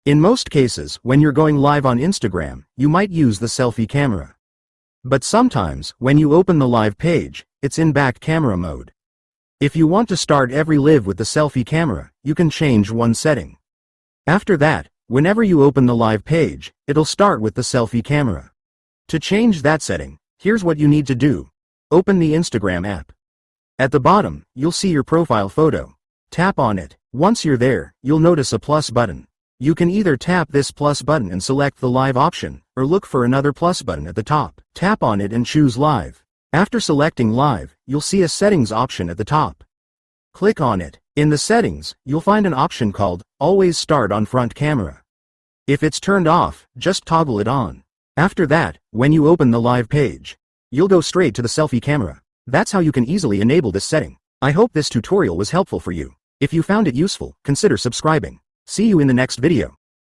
In most cases, when you're going live on Instagram, you might use the selfie camera. But sometimes, when you open the live page, it's in back camera mode. If you want to start every live with the selfie camera, you can change one setting. After that, whenever you open the live page, it'll start with the selfie camera. To change that setting, here's what you need to do. Open the Instagram app. At the bottom, you'll see your profile photo. Tap on it. Once you're there, you'll notice a plus button. You can either tap this plus button and select the live option, or look for another plus button at the top. Tap on it and choose live. After selecting live, you'll see a settings option at the top. Click on it. In the settings, you'll find an option called always start on front camera. If it's turned off, just toggle it on. After that, when you open the live page, you'll go straight to the selfie camera. That's how you can easily enable this setting. I hope this tutorial was helpful for you. If you found it useful, consider subscribing. See you in the next video.